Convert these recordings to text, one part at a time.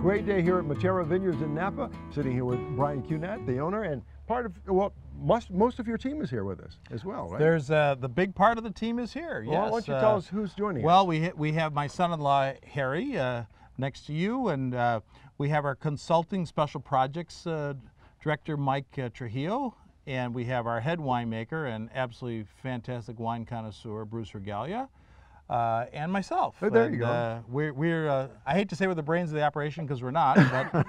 great day here at Materra Vineyards in Napa. Sitting here with Brian Cunat, the owner, and part of, well, most of your team is here with us as well, right? There's the big part of the team is here. Well, yes. why don't you tell us who's joining us? Well, we have my son-in-law Harry next to you, and we have our consulting special projects director Mike Trujillo, and we have our head winemaker and absolutely fantastic wine connoisseur Bruce Regalia. And myself. Oh, there you go. We're I hate to say we're the brains of the operation because we're not,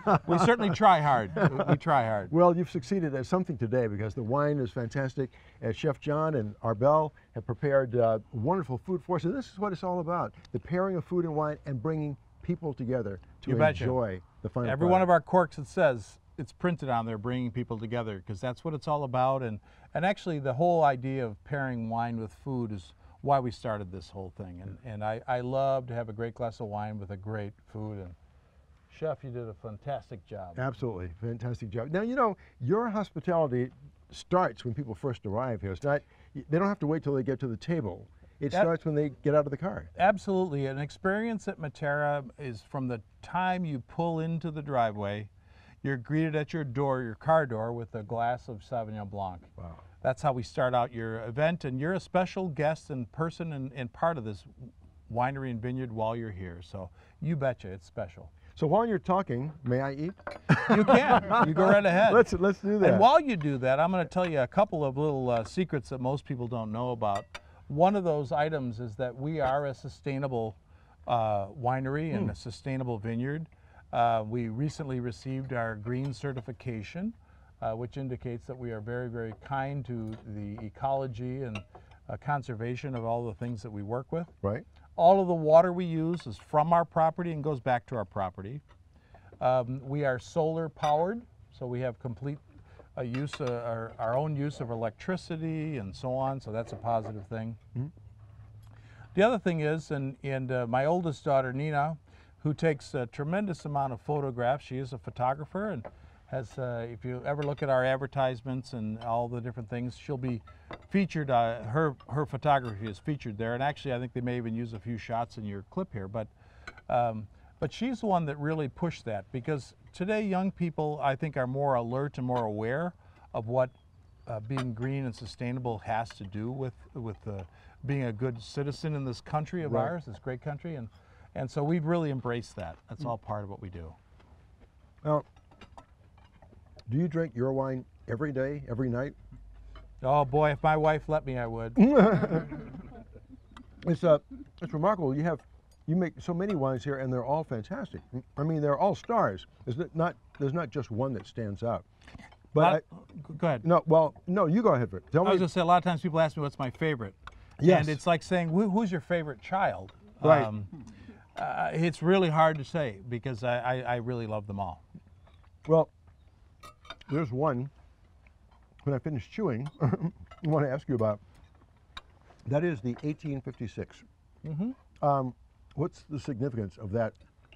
but we certainly try hard. We try hard. Well, you've succeeded at something today because the wine is fantastic. Chef John and Arbel have prepared wonderful food for us. And this is what it's all about, the pairing of food and wine and bringing people together to enjoy the final Every one of our corks, it says, it's printed on there, bringing people together, because that's what it's all about. And actually the whole idea of pairing wine with food is why we started this whole thing, and I love to have a great glass of wine with a great food. And Chef, you did a fantastic job. Absolutely, fantastic job. Now, you know, your hospitality starts when people first arrive here. It's not, they don't have to wait till they get to the table. It starts when they get out of the car. Absolutely, an experience at Matera is from the time you pull into the driveway, you're greeted at your door, your car door, with a glass of Sauvignon Blanc. Wow. That's how we start out your event, and you're a special guest and person and part of this winery and vineyard while you're here. So you betcha, it's special. So while you're talking, may I eat? You can. You go right ahead. Let's do that. And while you do that, I'm going to tell you a couple of little secrets that most people don't know about. One of those items is that we are a sustainable winery and a sustainable vineyard. We recently received our green certification, which indicates that we are very, very kind to the ecology and conservation of all the things that we work with. Right. All of the water we use is from our property and goes back to our property. We are solar powered, so we have complete use, our own use of electricity and so on, so that's a positive thing. The other thing is, and my oldest daughter, Nina, who takes a tremendous amount of photographs, she is a photographer, and has, if you ever look at our advertisements and all the different things, she'll be featured, her photography is featured there, and actually I think they may even use a few shots in your clip here, but she's the one that really pushed that, because today young people, I think, are more alert and more aware of what being green and sustainable has to do with being a good citizen in this country of ours, this great country, and so we've really embraced that. That's all part of what we do. Now, do you drink your wine every day, every night? Oh boy, if my wife let me, I would. It's remarkable. You make so many wines here, and they're all fantastic. I mean, they're all stars. There's not just one that stands out. But go ahead. No, well, no, you go ahead. Tell me. I was going to say, a lot of times people ask me what's my favorite. Yes. And it's like saying, who's your favorite child? Right. It's really hard to say, because I really love them all. Well, there's one, when I finish chewing, I want to ask you about. That is the 1856. What's the significance of that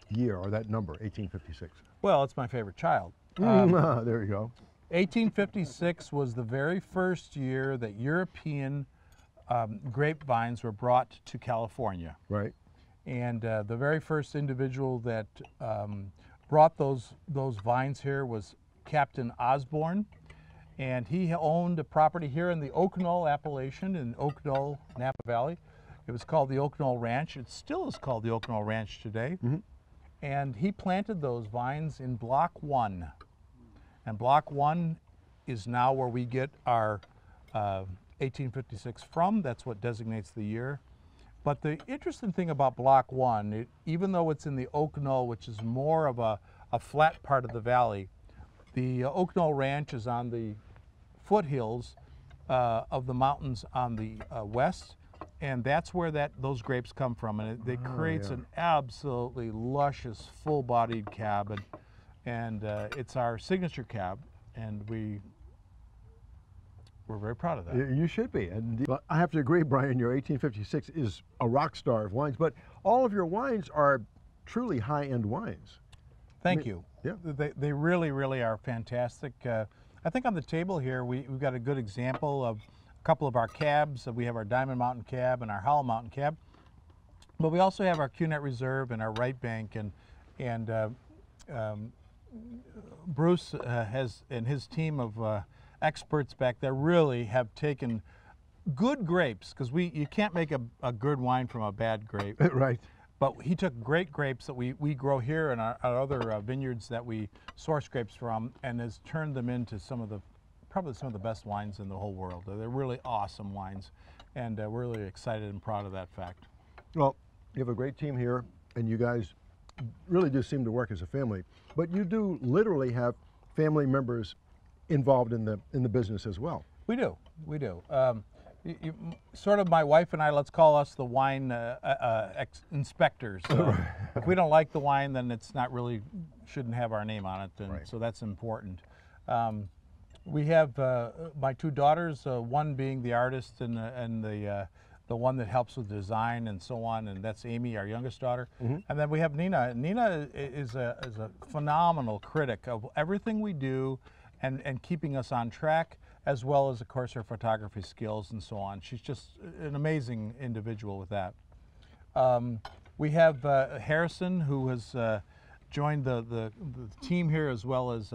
year, or that number, 1856? Well, it's my favorite child. There you go. 1856 was the very first year that European grapevines were brought to California. Right. And the very first individual that brought those vines here was Captain Osborne, and he owned a property here in the Oak Knoll appellation in Oak Knoll, Napa Valley. It was called the Oak Knoll Ranch. It still is called the Oak Knoll Ranch today. And he planted those vines in Block 1. And Block 1 is now where we get our 1856 from. That's what designates the year. But the interesting thing about Block 1, even though it's in the Oak Knoll, which is more of a flat part of the valley, the Oak Knoll Ranch is on the foothills of the mountains on the west, and that's where those grapes come from, and it creates an absolutely luscious, full-bodied cab, and it's our signature cab, and we're very proud of that. You should be. And I have to agree, Brian, your 1856 is a rock star of wines, but all of your wines are truly high-end wines. Thank you. Yeah. They really, really are fantastic. I think on the table here, we've got a good example of a couple of our cabs. We have our Diamond Mountain Cab and our Howell Mountain Cab. But we also have our Cunat Reserve and our Right Bank, and Bruce has, and his team of experts back there really have taken good grapes, because you can't make a good wine from a bad grape. Right. But he took great grapes that we grow here in our other vineyards that we source grapes from, and has turned them into probably some of the best wines in the whole world. They're really awesome wines, and we're really excited and proud of that fact. Well, you have a great team here, and you guys really do seem to work as a family. But you do literally have family members involved in the business as well. We do. We do. Sort of my wife and I, let's call us the wine inspectors. If we don't like the wine, then it's not really, shouldn't have our name on it, and right. So that's important. We have my two daughters, one being the artist and the one that helps with design and so on, and that's Amy, our youngest daughter. Mm-hmm. And then we have Nina. Nina is a phenomenal critic of everything we do, and keeping us on track, as well as, of course, her photography skills and so on. She's just an amazing individual with that. We have Harrison, who has joined the team here, as well as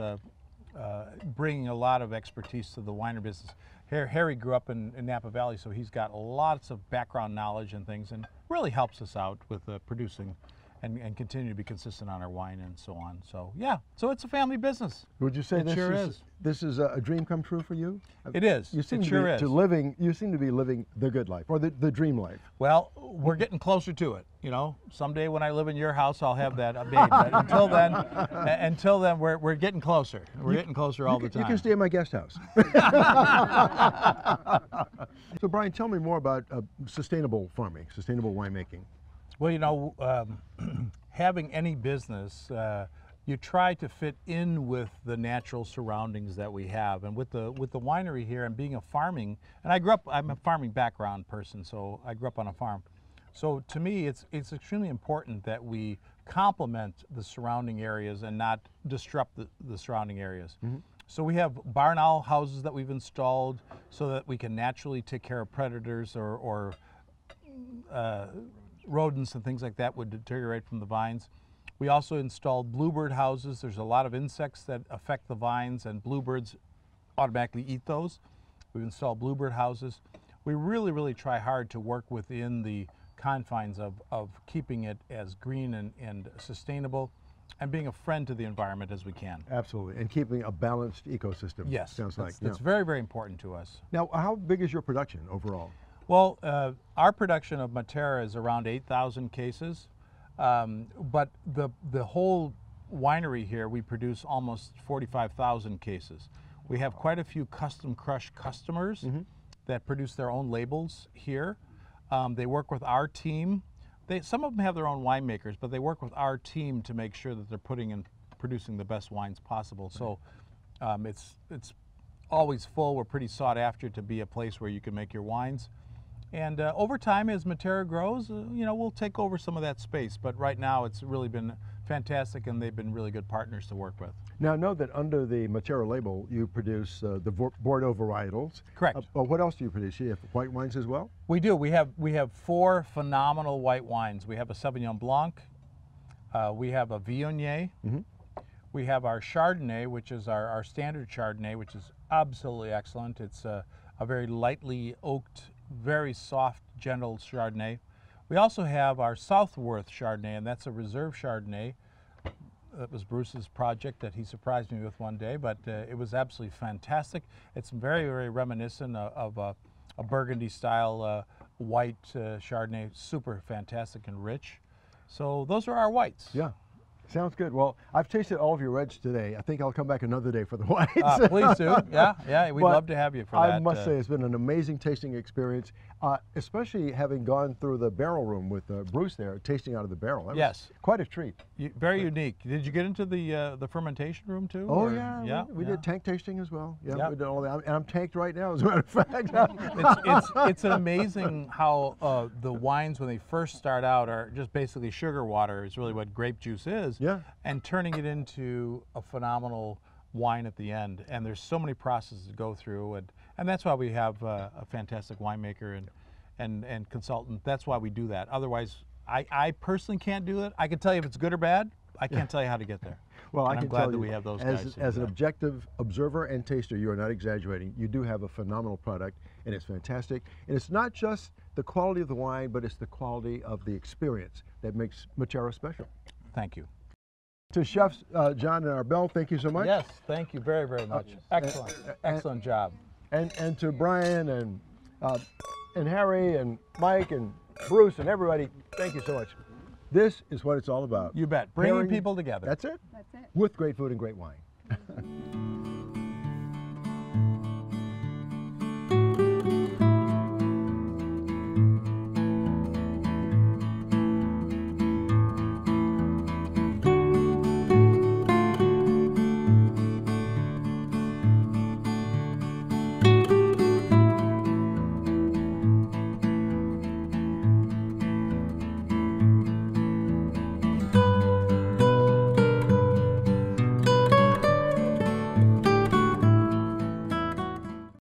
bringing a lot of expertise to the winery business. Harry grew up in Napa Valley, so he's got lots of background knowledge and things, and really helps us out with producing and continue to be consistent on our wine and so on. So yeah, so it's a family business. Would you say It this is a dream come true for you? It is. You seem it sure is. You seem to be living the good life, or the dream life. Well, we're getting closer to it. You know, someday when I live in your house, I'll have that baby. But until then, we're getting closer. We're getting closer all the time. You can stay in my guest house. So Brian, tell me more about sustainable farming, sustainable winemaking. Well, you know, having any business, you try to fit in with the natural surroundings that we have, and with the winery here, and being I'm a farming background person, so I grew up on a farm. So to me, it's extremely important that we complement the surrounding areas and not disrupt the surrounding areas. Mm-hmm. So we have barn owl houses that we've installed so that we can naturally take care of predators or rodents and things like that would deteriorate from the vines. We also installed bluebird houses. There's a lot of insects that affect the vines, and bluebirds automatically eat those. We've installed bluebird houses. We really, really try hard to work within the confines of keeping it as green and sustainable, and being a friend to the environment as we can. Absolutely, and keeping a balanced ecosystem. Yes, sounds like. That's very, very important to us. Now, how big is your production overall? Well, our production of Matera is around 8,000 cases, but the whole winery here, we produce almost 45,000 cases. We have quite a few custom crush customers mm-hmm. that produce their own labels here. They work with our team. Some of them have their own winemakers, but they work with our team to make sure that they're producing the best wines possible. So it's always full. We're pretty sought after to be a place where you can make your wines. And over time, as Matera grows, you know, we'll take over some of that space. But right now, it's really been fantastic, and they've been really good partners to work with. Now, I know that under the Matera label, you produce the Bordeaux varietals. Correct. But what else do you produce? You have white wines as well? We do. We have 4 phenomenal white wines. We have a Sauvignon Blanc. We have a Viognier. Mm-hmm. We have our Chardonnay, which is our standard Chardonnay, which is absolutely excellent. It's a very lightly oaked, very soft, gentle Chardonnay. We also have our Southworth Chardonnay, and that's a reserve Chardonnay. That was Bruce's project that he surprised me with one day, but it was absolutely fantastic. It's very, very reminiscent of a Burgundy-style white Chardonnay, super fantastic and rich. So those are our whites. Yeah. Sounds good. Well, I've tasted all of your reds today. I think I'll come back another day for the whites. Please do. Yeah, we'd love to have you for that. I must say it's been an amazing tasting experience, especially having gone through the barrel room with Bruce there, tasting out of the barrel. That was quite a treat. Very unique. Did you get into the fermentation room too? Oh, yeah. We did tank tasting as well. Yeah, we did all that. And I'm tanked right now, as a matter of fact. It's amazing how the wines, when they first start out, are just basically sugar water is really what grape juice is. Yeah. And turning it into a phenomenal wine at the end. And there's so many processes to go through, and that's why we have a fantastic winemaker and consultant. That's why we do that. Otherwise, I personally can't do it. I can tell you if it's good or bad, I can't tell you how to get there. Well, And I I'm can glad tell that you, we have those as, guys to as do an that. objective observer and taster, you are not exaggerating. You do have a phenomenal product, and it's fantastic. And it's not just the quality of the wine, but it's the quality of the experience that makes Matera special. Thank you. To chefs John and Arbel, thank you so much. Yes, thank you very, very much. Excellent, excellent job. And to Brian and Harry and Mike and Bruce and everybody, thank you so much. This is what it's all about. You bet. Bringing Pairing- people together. That's it. That's it. With great food and great wine.